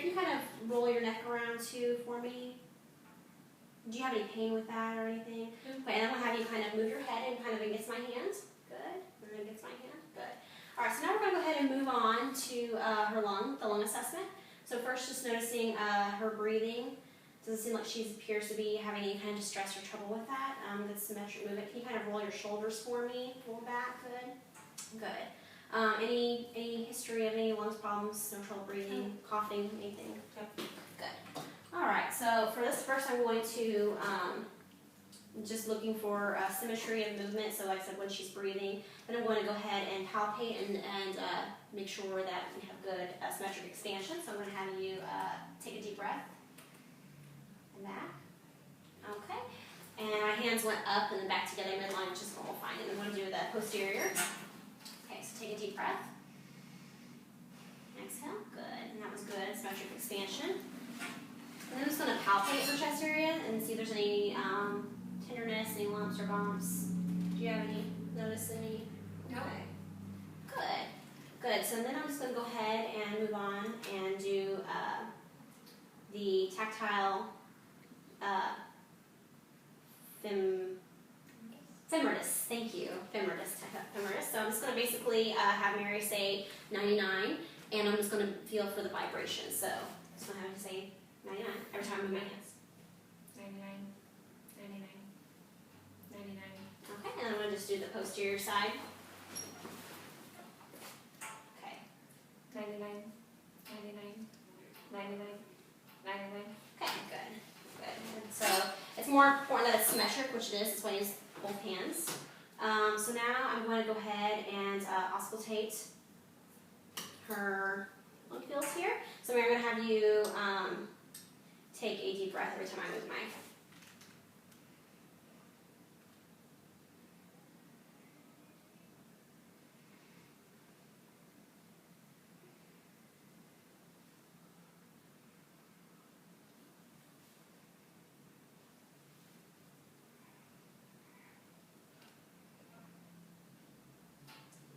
can you kind of roll your neck around too for me? Do you have any pain with that or anything? Mm-hmm. Okay, and I'm going to have you kind of move your head and kind of against my hand. Good. And then against my hand. Good. All right, so now we're going to go ahead and move on to the lung assessment. So first, just noticing her breathing. Doesn't seem like she appears to be having any kind of distress or trouble with that. Good symmetric movement. Can you kind of roll your shoulders for me? Roll back. Good. Good. Any history of any lungs problems? No trouble breathing, coughing, anything? Yep. Good. All right. So for this first, I'm going to just looking for symmetry of movement. So like I said, when she's breathing, then I'm going to go ahead and palpate and make sure that we have good symmetric expansion. So I'm going to have you take a deep breath. And back. Okay. And my hands went up and then back together midline, which is normal fine. And I'm going to do the posterior. Okay, so take a deep breath. Exhale. Good. And that was good. Symmetric expansion. And then I'm just going to palpate your chest area and see if there's any tenderness, any lumps or bumps. Do you have any? Notice any? No. Okay. Good. Good. So then I'm just going to go ahead and move on and do the tactile femoritis. Thank you. Femoritis. So I'm just going to basically have Mary say 99, and I'm just going to feel for the vibration. So I'm just going to have to say 99 every time I move my hands. 99, 99, 99. Okay, and I'm going to just do the posterior side. Okay. 99, 99, 99, 99. Okay, good. Good. So it's more important that it's symmetric, which it is. That's why I use both hands. So now I'm going to go ahead and auscultate her lung fields here. So we're going to have you take a deep breath every time I move my.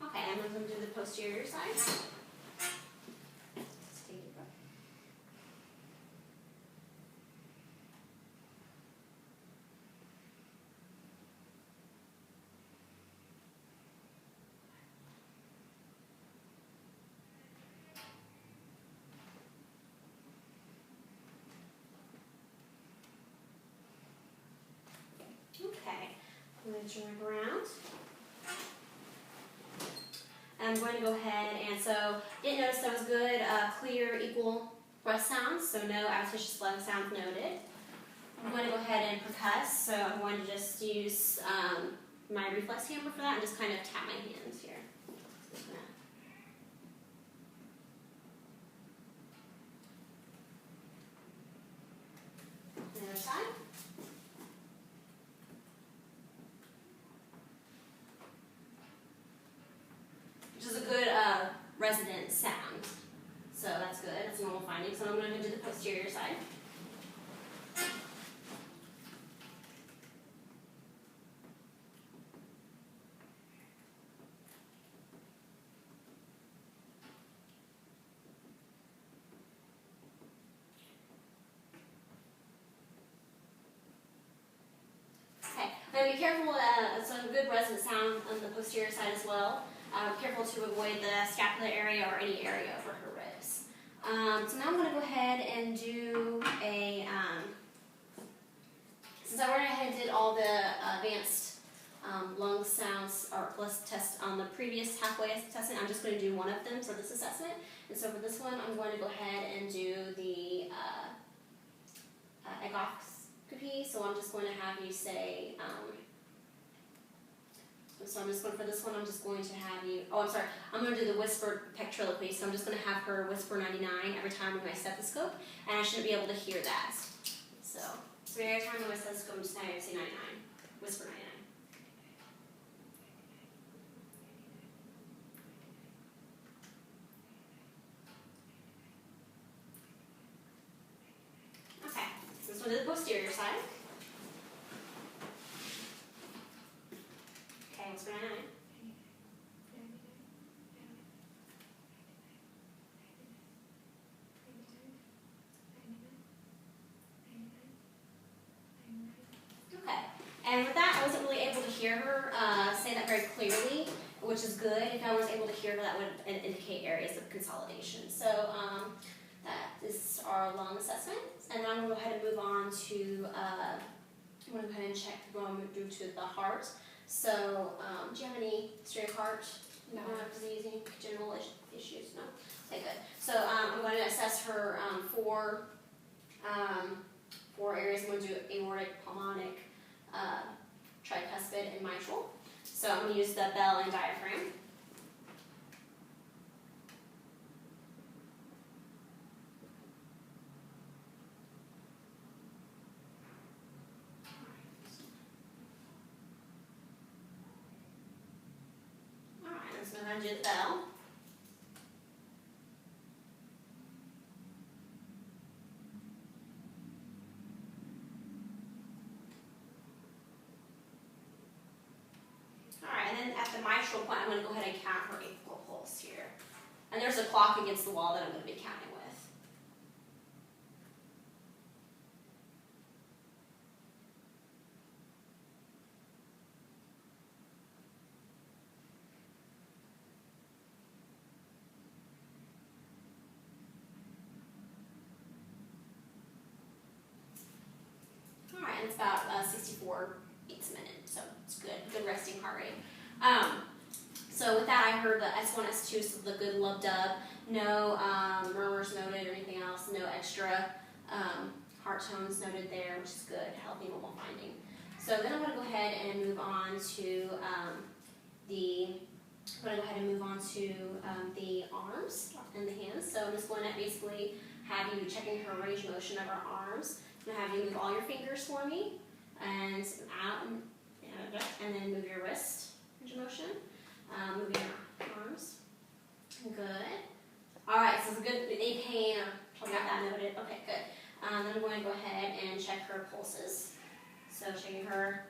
Okay, and I'm going to do the posterior side. Just take a deep breath. Okay, I'm going to turn it around. I'm going to go ahead and so didn't notice that was good, clear, equal breath sounds, so no adventitious lung sounds noted. I'm going to go ahead and percuss, so I'm going to just use my reflex hammer for that and just kind of tap my hands here. Just gonna... The other side. Which is a good resonant sound. So that's good. That's a normal finding. So I'm going to do the posterior side. Okay. Now be careful. It's a good resonant sound on the posterior side as well. Careful to avoid the scapula area or any area over her ribs. So now I'm going to go ahead and do a, since I went ahead and did all the advanced lung sounds or plus test on the previous halfway assessment, I'm just going to do one of them for this assessment. And so for this one, I'm going to go ahead and do the echoscopy. So I'm just going to have you say, so I'm just going, for this one, I'm just going to have you, I'm going to do the whispered pectriloquy, so I'm just going to have her whisper 99 every time with my stethoscope, and I shouldn't be able to hear that. So every time with my stethoscope, I'm just going to say 99, whisper 99. Okay, so this one is the posterior side. Okay, whisper 99. And with that, I wasn't really able to hear her say that very clearly, which is good. If I was able to hear her, that would indicate areas of consolidation. So that is our lung assessment. And then I'm going to go ahead and move on to, I'm going to go ahead and check, going through to the heart. So do you have any history of heart? No. Disease, any general issues? No? Okay, good. So I'm going to assess her four areas. I'm going to do aortic, pulmonic, tricuspid, and mitral. So I'm going to use the bell and diaphragm. Alright, let's move on to the bell. Alright, and then at the mitral point, I'm going to go ahead and count her apical pulse here. And there's a clock against the wall that I'm going to be counting with. Alright, and it's about 64 beats a minute, so it's good resting heart rate. So with that, I heard the S1, S2, so the good lub dub, no murmurs noted or anything else, no extra heart tones noted there, which is good, healthy normal finding. So then I'm going to go ahead and move on to the arms and the hands. So I'm just going to basically have you checking her range of motion of her arms. I'm going to have you move all your fingers for me and out and then move your wrist range of motion. Moving your arms. Good. Alright, so it's good. Any pain or something like that noted? Okay, good. Then I'm going to go ahead and check her pulses. So checking her.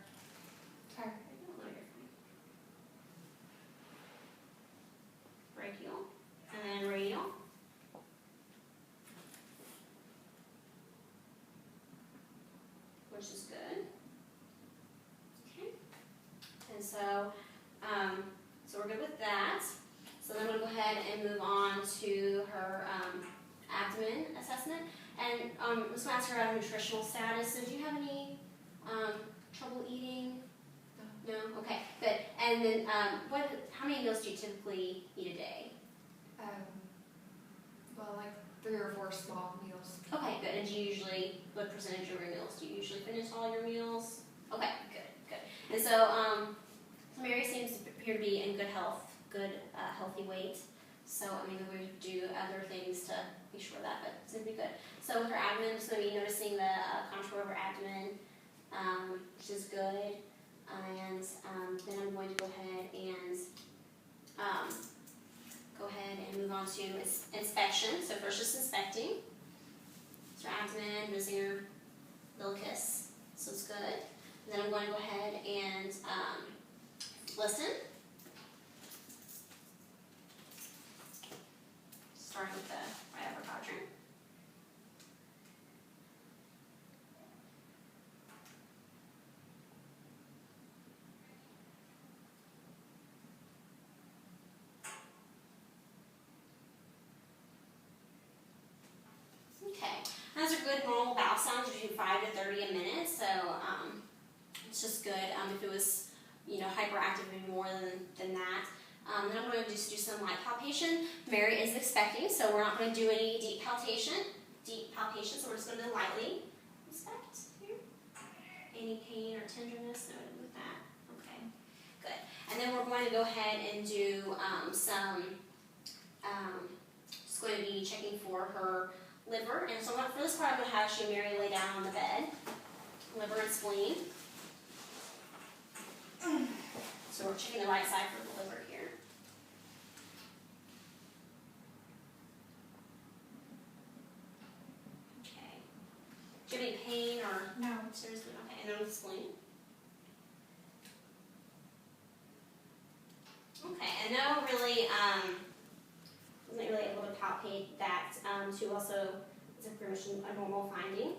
Sorry. Brachial. And then radial. Which is good. Okay. And so we're good with that. So then we'll go ahead and move on to her abdomen assessment. And I'm just going to ask her about nutritional status. So do you have any trouble eating? No? Okay, good. And then how many meals do you typically eat a day? Well, like 3 or 4 small meals. Okay, good. And what percentage of your meals? Do you usually finish all your meals? Okay, good. And so Mary seems to appear to be in good health, healthy weight. So, I mean, we would do other things to be sure of that, but it's going to be good. So with her abdomen, I'm just going to be noticing the contour of her abdomen, which is good. And then I'm going to go ahead and move on to inspection. So first just inspecting. So her abdomen, noticing her umbilicus, so it's good. And then I'm going to go ahead and listen. Starting with the right upper quadrant. Okay, those are good normal bowel sounds, usually 5 to 30 a minute, so it's just good. If it was, hyperactive, maybe more than that. Then I'm going to just do some light palpation. Mary is expecting, so we're not going to do any deep palpation, so we're just going to lightly inspect here. Any pain or tenderness noted with that? Okay, good. And then we're going to go ahead and do just going to be checking for her liver. And so for this part, I'm going to have actually Mary lay down on the bed. Liver and spleen. So we're checking the right side for the liver here. Okay. Do you have any pain or? No. Seriously? Okay. And then with the spleen. Okay. And now really, wasn't really able to palpate that to also, it's a pretty much a normal finding.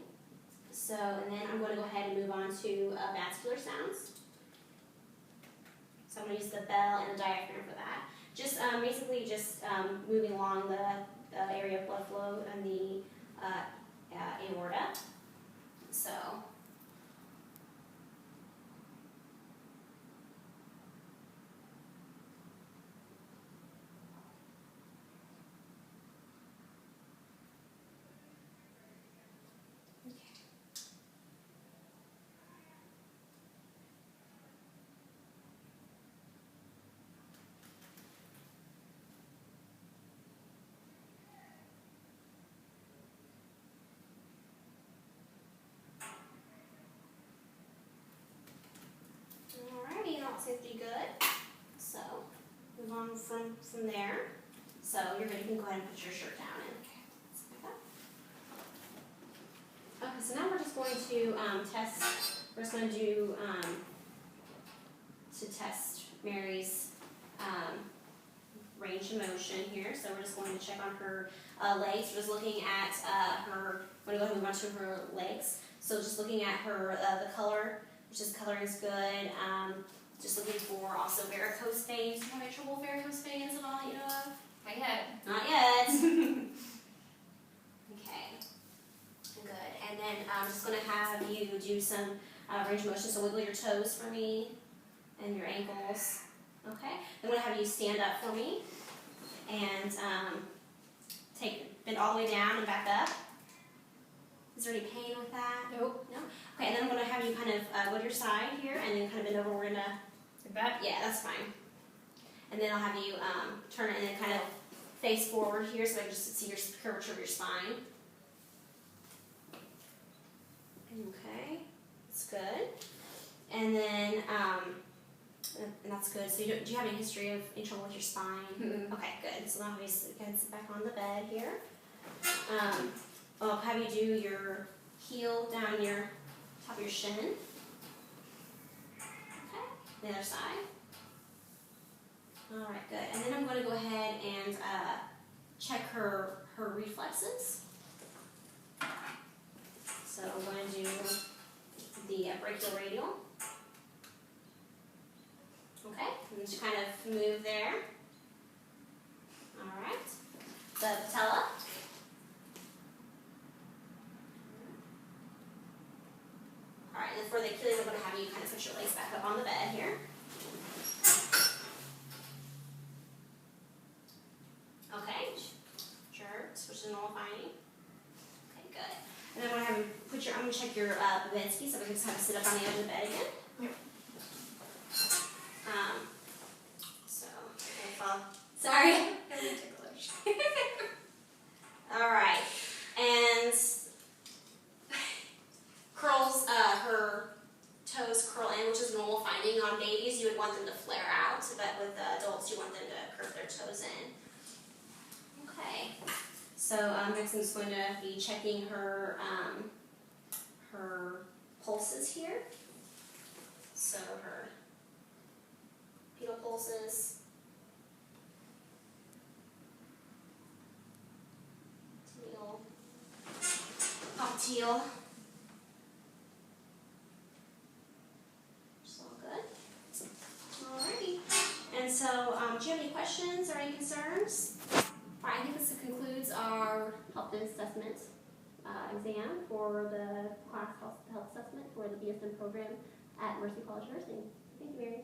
So, and then I'm going to go ahead and move on to vascular sounds. So I'm going to use the bell and the diaphragm for that. Just basically just moving along the area of blood flow and the aorta. So. Alrighty, that seems pretty good. So, move on from there. So, you're good. You can go ahead and put your shirt down and like that. Okay, so now we're just going to test. We're just going to do to test Mary's range of motion here. So we're just going to check on her legs. We're just looking at her. We're going to go ahead and move on to her legs. So just looking at her the color. Just coloring is good. Just looking for also varicose veins. Do you have any trouble with varicose veins at all that you know of? Not yet. Not yet. Okay. Good. And then I'm just going to have you do some range of motion. So wiggle your toes for me and your ankles. Okay. I'm going to have you stand up for me and bend all the way down and back up. Is there any pain with that? Nope. No? Okay, and then I'm going to have you kind of go to your side here and then kind of bend over. We're going to... Like that? Yeah, that's fine. And then I'll have you turn it and then kind of face forward here so I can just see your curvature of your spine. Okay, that's good. And then, and that's good. So do you have any history of any trouble with your spine? Mm-mm. Okay, good. So now I'll have you sit back on the bed here. I'll have you do your heel down your top of your shin. Okay, the other side. All right, good. And then I'm going to go ahead and check her reflexes. So I'm going to do the brachioradial. Okay, and just kind of move there. All right. The patella. All right, and then for the Achilles, I'm going to have you kind of put your legs back up on the bed here. Okay, sure, switch to normal finding. Okay, good. And then I'm going to have you I'm going to check your bed ski so we can just kind of sit up on the edge of the bed again. Yep. Sorry. I'm ticklish. All right, and curls, her toes curl in, which is normal finding on babies. You would want them to flare out, but with adults, you want them to curve their toes in. Okay, so next I'm just going to be checking her her pulses here. So her pedal pulses. Teal. Just all good. Alrighty. And so, do you have any questions or any concerns? All right, I think this concludes our health assessment exam for the class health assessment for the BSN program at Mercy College Nursing. Thank you, Mary.